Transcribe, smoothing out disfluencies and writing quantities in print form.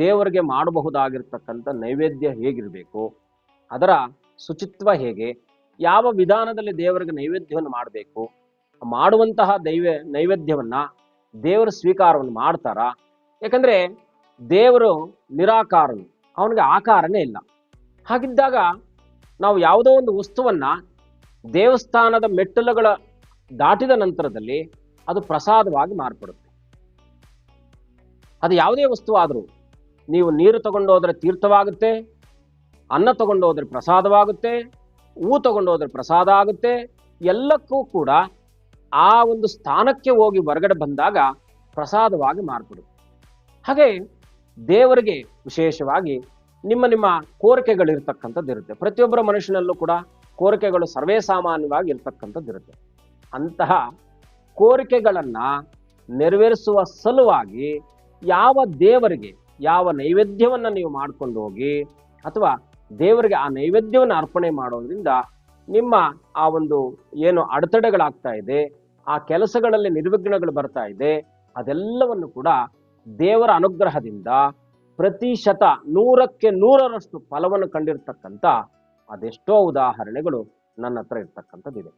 ದೇವರಿಗೆ ಮಾಡಬಹುದಾಗಿರ್ತಕ್ಕಂಥ ನೈವೇದ್ಯ ಹೇಗಿರಬೇಕು, ಅದರ ಶುಚಿತ್ವ ಹೇಗೆ, ಯಾವ ವಿಧಾನದಲ್ಲಿ ದೇವರಿಗೆ ನೈವೇದ್ಯವನ್ನು ಮಾಡಬೇಕು, ಮಾಡುವಂತಹ ನೈವೇದ್ಯವನ್ನ ದೇವರ ಸ್ವೀಕಾರವನ್ನು ಮಾಡ್ತಾರಾ? ಯಾಕಂದ್ರೆ ದೇವರು ನಿರಾಕಾರನು, ಅವನಿಗೆ ಆಕಾರನೇ ಇಲ್ಲ. ಹಾಗಿದ್ದಾಗ ನಾವು ಯಾವುದೋ ಒಂದು ವಸ್ತುವನ್ನ ದೇವಸ್ಥಾನದ ಮೆಟ್ಟಲುಗಳ ದಾಟಿದ ನಂತರದಲ್ಲಿ ಅದು ಪ್ರಸಾದವಾಗಿ ಮಾರ್ಪಡುತ್ತೆ. ಅದು ಯಾವುದೇ ವಸ್ತು ಆದರೂ, ನೀವು ನೀರು ತಗೊಂಡೋದ್ರೆ ತೀರ್ಥವಾಗುತ್ತೆ, ಅನ್ನ ತಗೊಂಡೋದ್ರೆ ಪ್ರಸಾದವಾಗುತ್ತೆ, ಹೂ ತಗೊಂಡೋದ್ರೆ ಪ್ರಸಾದ ಆಗುತ್ತೆ. ಎಲ್ಲಕ್ಕೂ ಕೂಡ ಆ ಒಂದು ಸ್ಥಾನಕ್ಕೆ ಹೋಗಿ ಹೊರಗಡೆ ಬಂದಾಗ ಪ್ರಸಾದವಾಗಿ ಮಾರ್ಪಡುತ್ತೆ. ಹಾಗೆ ದೇವರಿಗೆ ವಿಶೇಷವಾಗಿ ನಿಮ್ಮ ನಿಮ್ಮ ಕೋರಿಕೆಗಳಿರ್ತಕ್ಕಂಥದ್ದು ಇರುತ್ತೆ. ಪ್ರತಿಯೊಬ್ಬರ ಮನುಷ್ಯನಲ್ಲೂ ಕೂಡ ಕೋರಿಕೆಗಳು ಸರ್ವೇ ಸಾಮಾನ್ಯವಾಗಿ ಇರ್ತಕ್ಕಂಥದ್ದು ಇರುತ್ತೆ. ಅಂತಹ ಕೋರಿಕೆಗಳನ್ನ ನೆರವೇರಿಸುವ ಸಲುವಾಗಿ ಯಾವ ದೇವರಿಗೆ ಯಾವ ನೈವೇದ್ಯವನ್ನು ನೀವು ಮಾಡ್ಕೊಂಡು ಹೋಗಿ, ಅಥವಾ ದೇವರಿಗೆ ಆ ನೈವೇದ್ಯವನ್ನು ಅರ್ಪಣೆ ಮಾಡೋದ್ರಿಂದ ನಿಮ್ಮ ಆ ಒಂದು ಏನು ಅಡೆತಡೆಗಳಾಗ್ತಾ ಇದೆ, ಆ ಕೆಲಸಗಳಲ್ಲಿ ನಿರ್ವಿಘ್ನಗಳು ಬರ್ತಾ ಇದೆ, ಅದೆಲ್ಲವನ್ನು ಕೂಡ ದೇವರ ಅನುಗ್ರಹದಿಂದ ಪ್ರತಿಶತ 100ಕ್ಕೆ 100ರಷ್ಟು ಫಲವನ್ನು ಕಂಡಿರ್ತಕ್ಕಂಥ ಅದೆಷ್ಟೋ ಉದಾಹರಣೆಗಳು ನನ್ನ ಹತ್ರ ಇರ್ತಕ್ಕಂಥದ್ದಿದೆ.